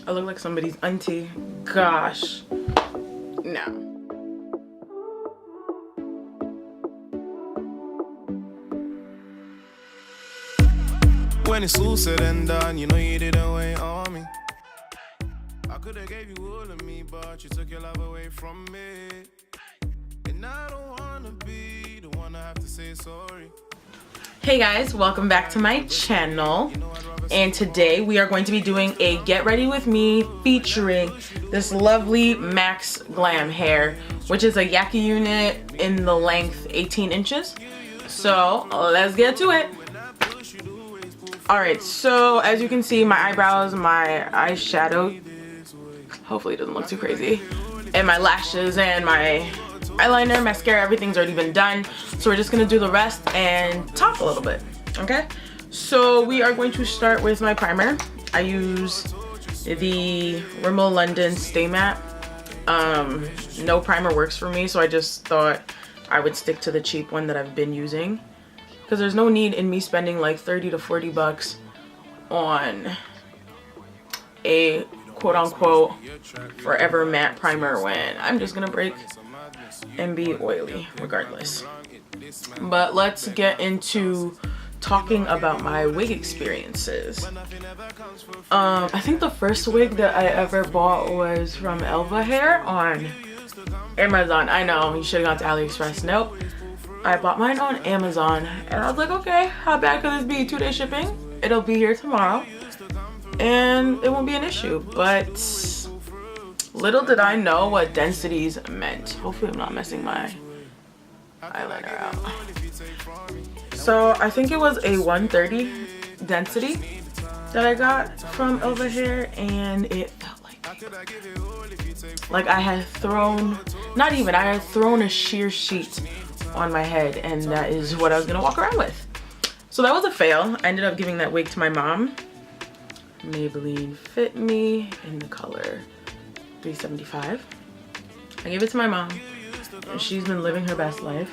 I look like somebody's auntie. Gosh. No. When it's all said and done, you know you didn't wait on me. I could have gave you all of me, but you took your love away from me. And I don't wanna be the one to have to say sorry. Hey guys, welcome back to my channel. And today we are going to be doing a get ready with me featuring this lovely Maxglam hair, which is a Yaki unit in the length 18 inches. So let's get to it. Alright, so as you can see, my eyebrows, my eyeshadow, hopefully it doesn't look too crazy, and my lashes and my eyeliner, mascara, everything's already been done. So we're just gonna do the rest and talk a little bit, okay? So we are going to start with my primer. I use the Rimmel London Stay Matte. No primer works for me, so I just thought I would stick to the cheap one that I've been using, because there's no need in me spending like 30 to 40 bucks on a quote-unquote forever matte primer when I'm just gonna break and be oily regardless. But let's get into talking about my wig experiences. I think the first wig that I ever bought was from Elva Hair on Amazon. I know, you should have gone to AliExpress. Nope. I bought mine on Amazon and I was like, okay, how bad could this be? 2-day shipping. It'll be here tomorrow and it won't be an issue. But little did I know what densities meant. Hopefully I'm not messing my eyeliner out. So I think it was a 130 density that I got from Elva Hair, and it felt like I had thrown, not even, I had thrown a sheer sheet on my head, and that is what I was gonna walk around with. So that was a fail. I ended up giving that wig to my mom. Maybelline Fit Me in the color 375. I gave it to my mom and she's been living her best life.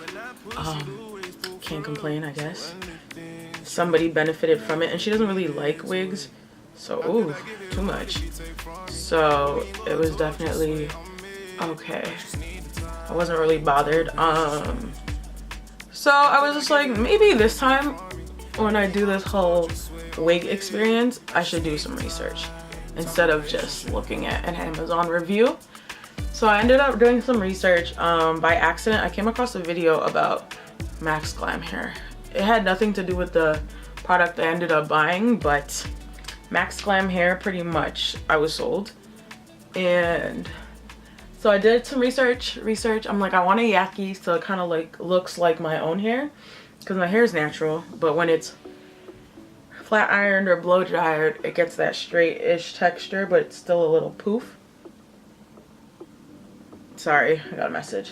Can't complain, I guess. Somebody benefited from it, and she doesn't really like wigs, so ooh, too much. So it was definitely okay. I wasn't really bothered. So I was just like, maybe this time when I do this whole wig experience, I should do some research instead of just looking at an Amazon review. So I ended up doing some research. By accident, I came across a video about Maxglam hair. It had nothing to do with the product I ended up buying, but Maxglam hair, pretty much I was sold. And so I did some research. I'm like, I want a Yaki so it kind of like looks like my own hair, because my hair is natural, but when it's flat ironed or blow dried, it gets that straight-ish texture, but it's still a little poof. Sorry, I got a message.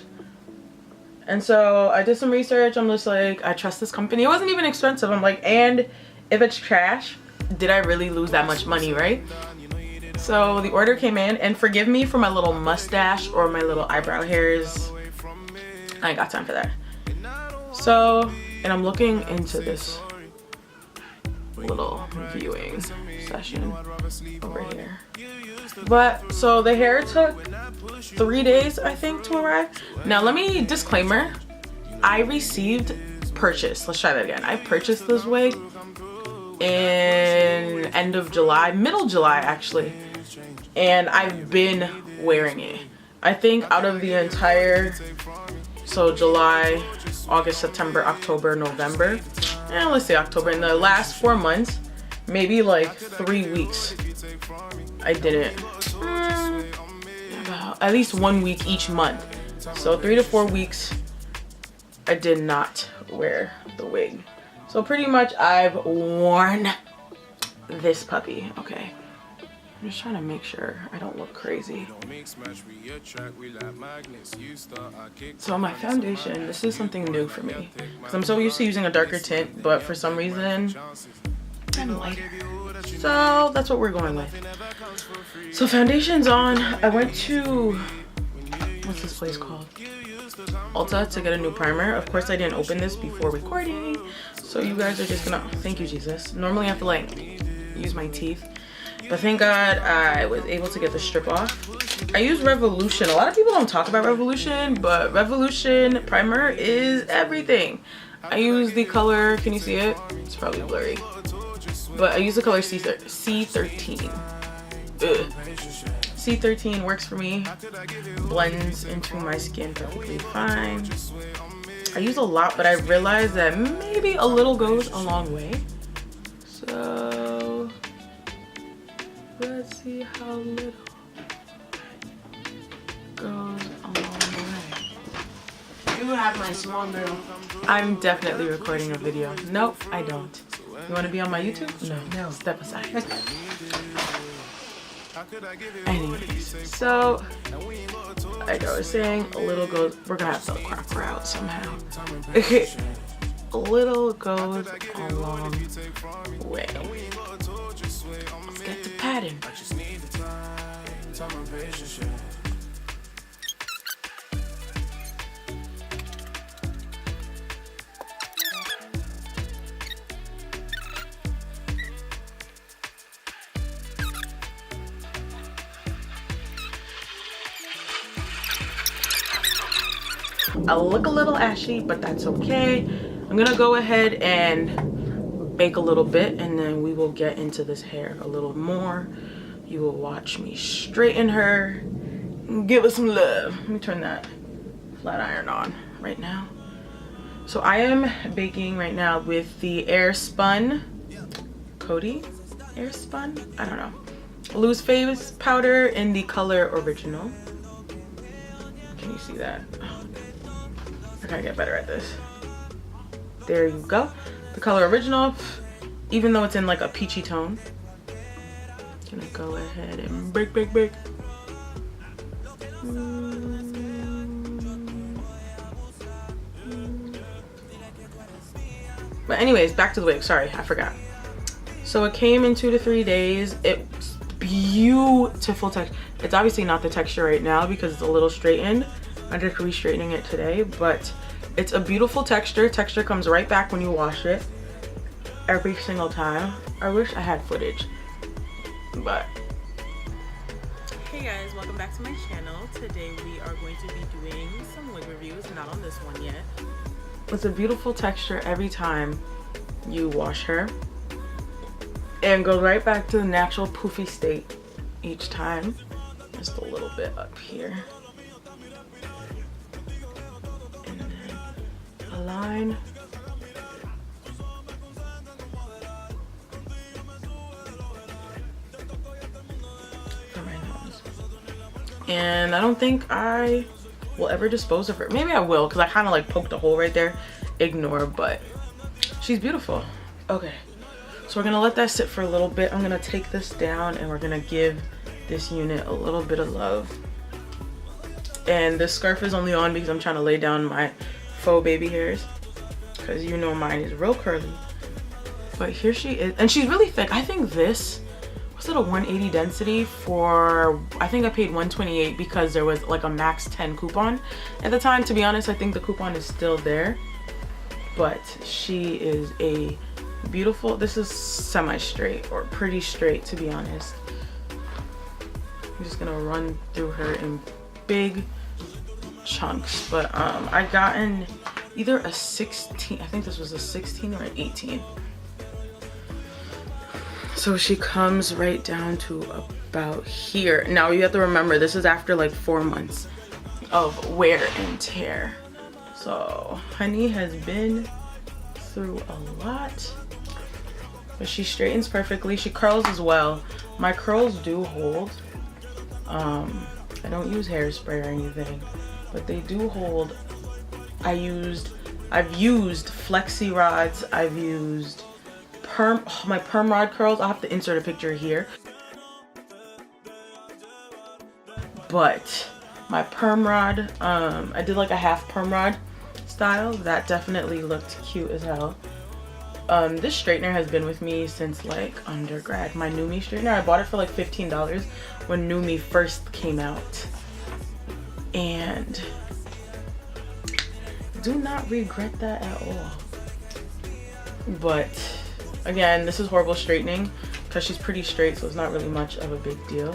And so I did some research. I'm just like, I trust this company. It wasn't even expensive. I'm like, and if it's trash, did I really lose that much money, right? So the order came in, and forgive me for my little mustache or my little eyebrow hairs. I ain't got time for that. So, and I'm looking into this little viewing session over here. But so the hair took 3 days, I think, to arrive. Now let me disclaimer, I purchased, let's try that again. I purchased this wig in end of July, middle July actually, and I've been wearing it. I think out of the entire, so July, August, September, October, November, and let's say October, in the last 4 months, maybe like 3 weeks I didn't, at least 1 week each month. So 3 to 4 weeks I did not wear the wig. So pretty much I've worn this puppy. Okay, I'm just trying to make sure I don't look crazy. So my foundation, this is something new for me, because I'm so used to using a darker tint, but for some reason I'm lighter. So that's what we're going with. So foundation's on. I went to, what's this place called? ULTA to get a new primer. Of course I didn't open this before recording, so you guys are just gonna, thank you Jesus. Normally I have to like use my teeth But thank God I was able to get the strip off. I use Revolution. A lot of people don't talk about Revolution, but Revolution primer is everything. I use the color, can you see it? It's probably blurry. But I use the color C13. Ugh. C13 works for me. Blends into my skin perfectly fine. I use a lot, but I realized that maybe a little goes a long way. So let's see how little goes a long way. You have my small girl. I'm definitely recording a video. Nope, I don't. You want to be on my YouTube? No. Step aside. Anyways, so like I was saying, a little goes. We're gonna have to crop her out somehow. A little goes a long way. Let's get to pattern. I look a little ashy, but that's okay. I'm gonna go ahead and bake a little bit, and then we will get into this hair a little more. You will watch me straighten her and give us some love. Let me turn that flat iron on right now. So I am baking right now with the Airspun Coty Airspun, I don't know, loose face powder in the color Original. Can you see that? I gotta get better at this. There you go. The color Original, even though it's in like a peachy tone. Gonna go ahead and bake. But anyways, back to the wig. Sorry, I forgot. So it came in 2 to 3 days. It's beautiful texture. It's obviously not the texture right now because it's a little straightened. I'm just re-straightening it today, but it's a beautiful texture. Texture comes right back when you wash it every single time. I wish I had footage, but. Hey guys, welcome back to my channel. Today we are going to be doing some wig reviews, not on this one yet. It's a beautiful texture every time you wash her, and goes right back to the natural poofy state each time. Just a little bit up here. Line. For my nose. And I don't think I will ever dispose of her. Maybe I will, because I kind of like poked a hole right there. Ignore, but she's beautiful. Okay, so we're gonna let that sit for a little bit. I'm gonna take this down and we're gonna give this unit a little bit of love. And this scarf is only on because I'm trying to lay down my faux baby hairs, because you know mine is real curly. But here she is, and she's really thick. I think this was it a 180 density for, I think I paid 128 because there was like a max 10 coupon at the time. To be honest, I think the coupon is still there, but she is a beautiful, this is semi-straight or pretty straight, to be honest. I'm just gonna run through her in big chunks, but I gotten either a 16, I think this was a 16 or an 18. So she comes right down to about here. Now you have to remember, this is after like 4 months of wear and tear. So honey has been through a lot, but she straightens perfectly. She curls as well. My curls do hold. I don't use hairspray or anything, but they do hold. I've used flexi rods. I've used my perm rod curls. I'll have to insert a picture here. But my perm rod, I did like a half perm rod style. That definitely looked cute as hell. This straightener has been with me since like undergrad. My New Me straightener, I bought it for like $15 when New Me first came out. And do not regret that at all. But again, this is horrible straightening. because she's pretty straight, so it's not really much of a big deal.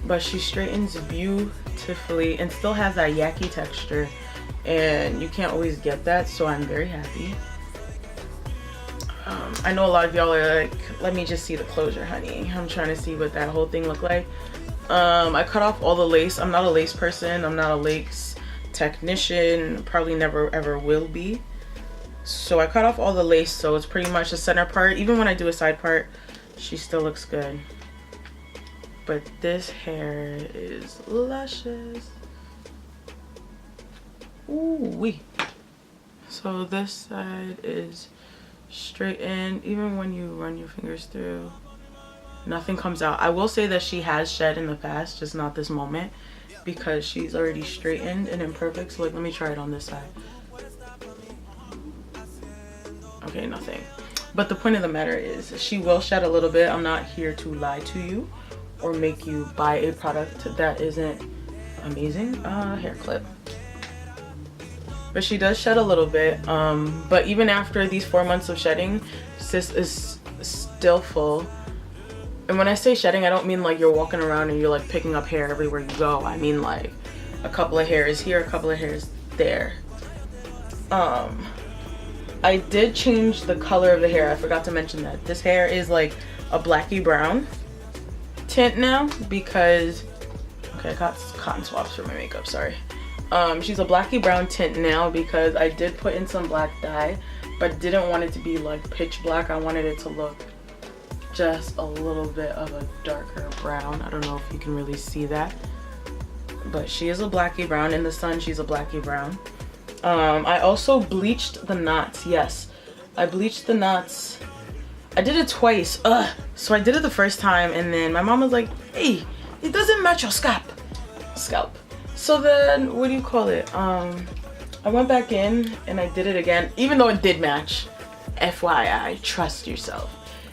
But she straightens beautifully and still has that yucky texture, and you can't always get that, so I'm very happy. I know a lot of y'all are like, let me just see the closure, honey. I'm trying to see what that whole thing looked like. I cut off all the lace. I'm not a lace person. I'm not a lace technician. Probably never ever will be. So I cut off all the lace, so it's pretty much the center part. Even when I do a side part, she still looks good. But this hair is luscious. Ooh wee. So this side is straightened. Even when you run your fingers through, nothing comes out. I will say that she has shed in the past, just not this moment, because she's already straightened and imperfect. So like, let me try it on this side. Okay, nothing. But the point of the matter is, she will shed a little bit. I'm not here to lie to you or make you buy a product that isn't amazing. Hair clip. But she does shed a little bit. But even after these 4 months of shedding, sis is still full. And when I say shedding, I don't mean like you're walking around and you're like picking up hair everywhere you go. I mean like a couple of hairs here, a couple of hairs there. I did change the color of the hair. I forgot to mention that. This hair is like a blacky brown tint now because, okay, I got cotton swabs for my makeup, sorry. She's a blacky brown tint now because I did put in some black dye, but didn't want it to be like pitch black. I wanted it to look just a little bit of a darker brown. I don't know if you can really see that, but she is a blacky brown. In the sun, she's a blacky brown. I also bleached the knots. Yes, I bleached the knots. I did it twice. So I did it the first time, and then my mom was like, hey, it doesn't match your scalp. So then, what do you call it? I went back in and I did it again, even though it did match. FYI, trust yourself.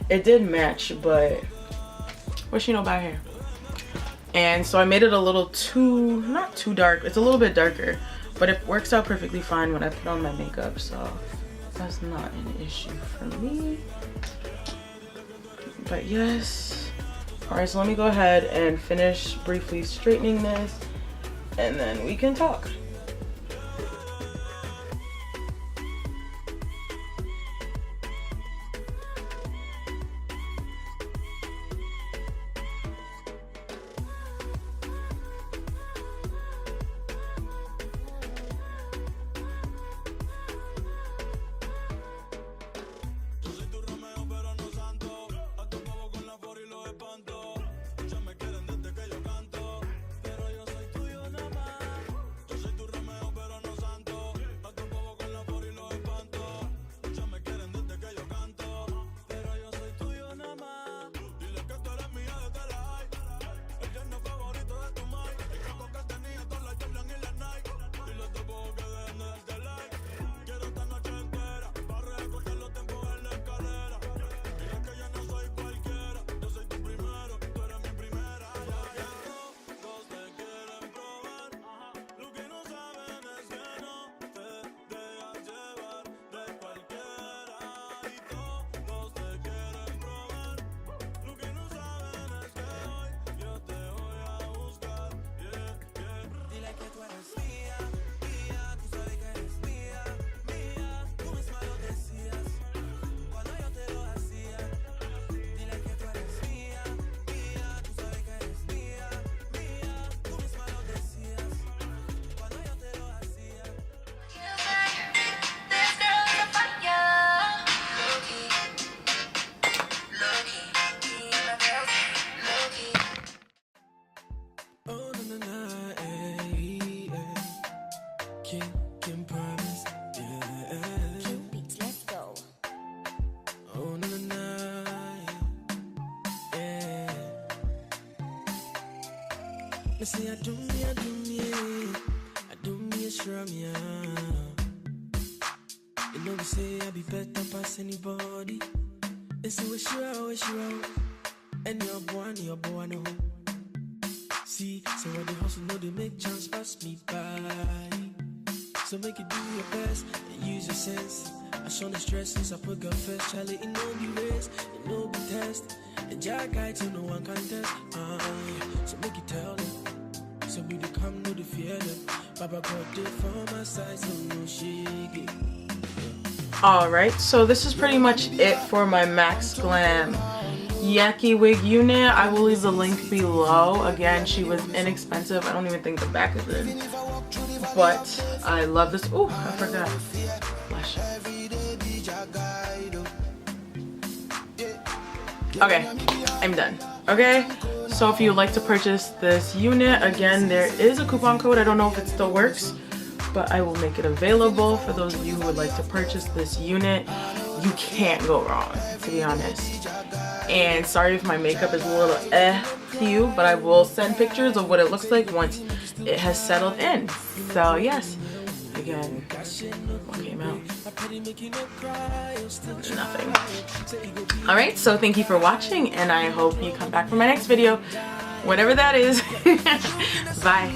It did match, but what she know about hair? And so I made it a little too, not too dark. It's a little bit darker, but it works out perfectly fine when I put on my makeup, so that's not an issue for me. But yes. All right, so let me go ahead and finish briefly straightening this, and then we can talk. Say I do me, sure me. You know we say I be better past anybody. It's a wish you out. And your boy, no. See, so when the hustle know they make chance pass me by. So make you do your best and use your sense. I show the stress since I put God first. Charlie, it no be race, it no be test. And Jack guy to no one contest. So make it tell them. So we the come, no the fear them. Baba got it for my side, so no shake. Alright, so this is pretty much it for my Maxglam Yaki wig unit. I will leave the link below. Again, she was inexpensive. I don't even think the back is in. But I love this. Oh, I forgot. Flash. Okay, I'm done. Okay, so if you'd like to purchase this unit, again, there is a coupon code. I don't know if it still works, but I will make it available for those of you who would like to purchase this unit. You can't go wrong, to be honest. And sorry if my makeup is a little to you, but I will send pictures of what it looks like once it has settled in. So yes, again, what came out? Nothing. Alright, so thank you for watching, and I hope you come back for my next video, whatever that is. Bye.